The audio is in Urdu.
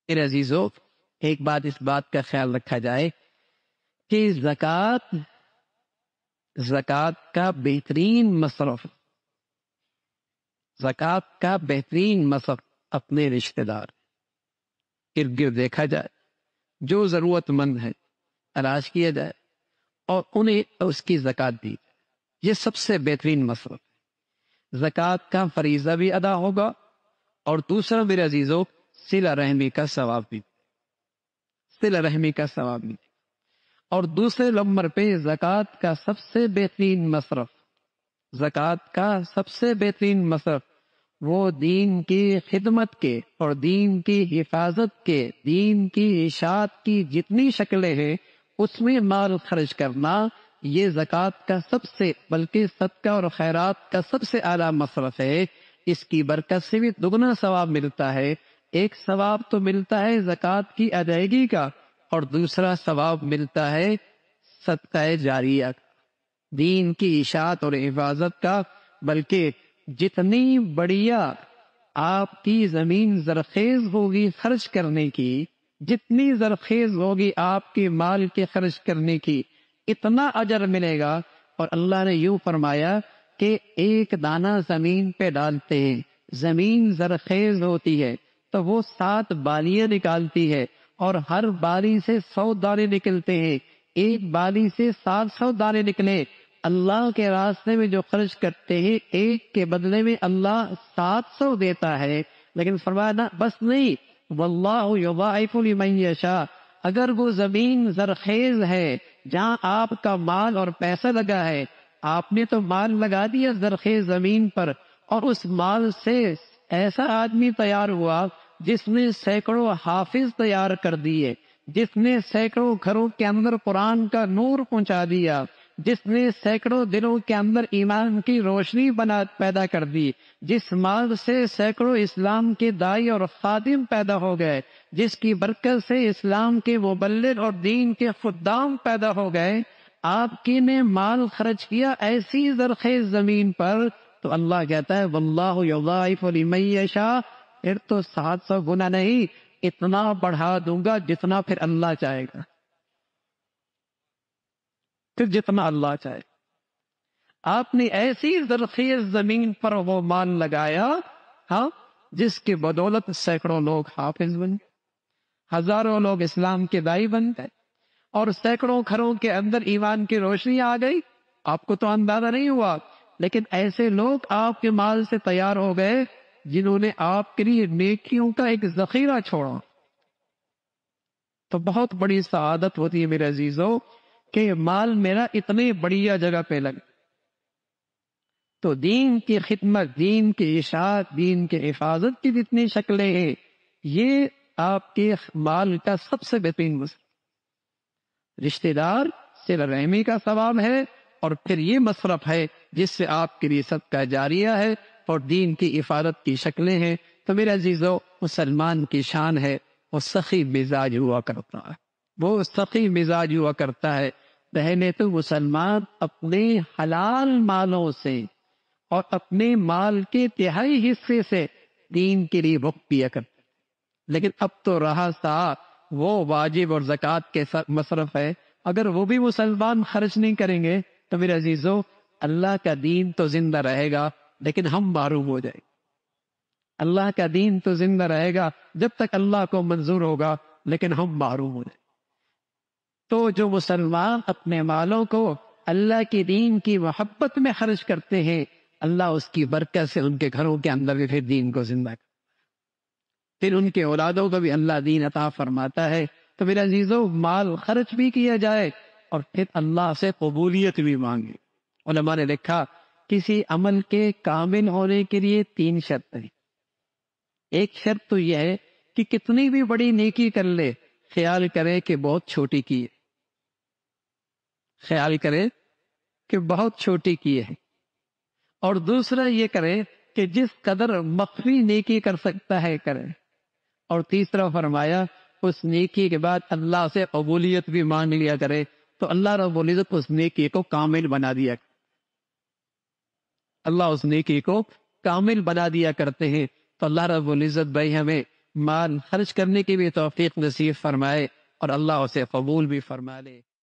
میرے عزیزو، ایک بات اس بات کا خیال رکھا جائے کہ زکوٰۃ کا بہترین مصرف، زکوٰۃ کا بہترین مصرف اپنے رشتہ دار ارد گرد دیکھا جائے، جو ضرورت مند ہے تلاش کیا جائے اور انہیں اس کی زکوٰۃ دی جائے۔ یہ سب سے بہترین مصرف ہے۔ زکوٰۃ کا فریضہ بھی ادا ہوگا اور دوسرا میرے عزیزو صلہ رحمی کا ثواب بھی، صلہ رحمی کا ثواب بھی۔ اور دوسرے نمبر پہ زکوٰۃ کا سب سے بہترین مصرف، زکوٰۃ کا سب سے بہترین مصرف وہ دین کی خدمت کے اور دین کی حفاظت کے، دین کی اشاعت کی جتنی شکلیں ہیں اس میں مال خرچ کرنا، یہ زکوٰۃ کا سب سے، بلکہ صدقہ اور خیرات کا سب سے اعلیٰ مصرف ہے۔ اس کی برکت سے بھی دگنا ثواب ملتا ہے۔ ایک ثواب تو ملتا ہے زکوٰۃ کی ادائیگی کا، اور دوسرا ثواب ملتا ہے صدقہ جاریہ کا، دین کی اشاعت اور حفاظت کا۔ بلکہ جتنی بڑھیا آپ کی زمین زرخیز ہوگی خرچ کرنے کی، جتنی زرخیز ہوگی آپ کے مال کے خرچ کرنے کی، اتنا اجر ملے گا۔ اور اللہ نے یوں فرمایا کہ ایک دانہ زمین پہ ڈالتے ہیں، زمین زرخیز ہوتی ہے تو وہ 7 بالیاں نکالتی ہے، اور ہر بالی سے 100 دانے نکلتے ہیں۔ ایک بالی سے 700 دانے نکلے، اللہ کے راستے میں جو خرچ کرتے ہیں ایک کے بدلے میں اللہ 700 دیتا ہے۔ لیکن فرمایا نا بس نہیں، واللہ یضاعف لمن یشاء، اگر وہ زمین زرخیز ہے جہاں آپ کا مال اور پیسہ لگا ہے، آپ نے تو مال لگا دیا زرخیز زمین پر، اور اس مال سے ایسا آدمی تیار ہوا جس نے سینکڑوں حافظ تیار کر دیے، جس نے سینکڑوں گھروں کے اندر قرآن کا نور پہنچا دیا، جس نے سینکڑوں دلوں کے اندر ایمان کی روشنی پیدا کر دی، جس مال سے سینکڑوں اسلام کے دائی اور خادم پیدا ہو گئے، جس کی برکت سے اسلام کے مبلغ اور دین کے خدام پیدا ہو گئے، آپ کی نے مال خرچ کیا ایسی زرخیز زمین پر، تو اللہ کہتا ہے واللہ یضاعف لمن یشاء، پھر تو 700 گنا نہیں، اتنا بڑھا دوں گا جتنا پھر اللہ چاہے گا، پھر جتنا اللہ چاہے۔ آپ نے ایسی زرخیز زمین پر وہ مال لگایا، ہاں، جس کی بدولت سینکڑوں لوگ حافظ بن گئے، ہزاروں لوگ اسلام کے دائی بن گئے، اور سینکڑوں گھروں کے اندر ایمان کی روشنی آ گئی۔ آپ کو تو اندازہ نہیں ہوا، لیکن ایسے لوگ آپ کے مال سے تیار ہو گئے جنہوں نے آپ کے لیے نیکیوں کا ایک ذخیرہ چھوڑا۔ تو بہت بڑی سعادت ہوتی ہے میرے عزیزو کہ مال میرا اتنے بڑھیا جگہ پہ لگ۔ تو دین کی خدمت، دین کی اشاعت، دین کی حفاظت کی جتنی شکلیں ہیں، یہ آپ کے مال کا سب سے بہترین مصرف۔ رشتہ دار صلہ رحمی کا ثواب ہے، اور پھر یہ مصرف ہے جس سے آپ کے لیے صدقہ جاریہ ہے اور دین کی حفاظت کی شکلیں ہیں۔ تو میرے عزیزو، مسلمان کی شان ہے وہ سخی مزاج ہوا کرتا ہے، وہ سخی مزاج ہوا کرتا ہے۔ پہلے تو مسلمان اپنے حلال مالوں سے اور اپنے مال کے تہائی حصے سے دین کے لیے وقف کیا کرتے، لیکن اب تو رہا سا وہ واجب اور زکوٰۃ کے مصرف ہے، اگر وہ بھی مسلمان خرچ نہیں کریں گے تو میرے عزیزو اللہ کا دین تو زندہ رہے گا لیکن ہم محروم ہو جائیں گے۔ اللہ کا دین تو زندہ رہے گا جب تک اللہ کو منظور ہوگا، لیکن ہم محروم ہو جائیں گے۔ تو جو مسلمان اپنے مالوں کو اللہ کے دین کی محبت میں خرچ کرتے ہیں، اللہ اس کی برکت سے ان کے گھروں کے اندر بھی پھر دین کو زندہ کرتا ہے، پھر ان کے اولادوں کو بھی اللہ دین عطا فرماتا ہے۔ تو میرے عزیزو، مال خرچ بھی کیا جائے اور پھر اللہ سے قبولیت بھی مانگے۔ علماء نے لکھا کسی عمل کے کامل ہونے کے لیے 3 شرط ہیں۔ ایک شرط تو یہ ہے کہ کتنی بھی بڑی نیکی کر لے، خیال کرے کہ بہت چھوٹی کی ہے، خیال کرے کہ بہت چھوٹی کی ہے۔ اور دوسرا یہ کرے کہ جس قدر مخفی نیکی کر سکتا ہے کرے۔ اور تیسرا فرمایا اس نیکی کے بعد اللہ سے قبولیت بھی مانگ لیا کرے، تو اللہ رب العزت اس نیکی کو کامل بنا دیا، اللہ اس نیکی کو کامل بنا دیا کرتے ہیں۔ تو اللہ رب العزت بھائی ہمیں مال خرچ کرنے کی بھی توفیق نصیب فرمائے اور اللہ اسے قبول بھی فرما لے.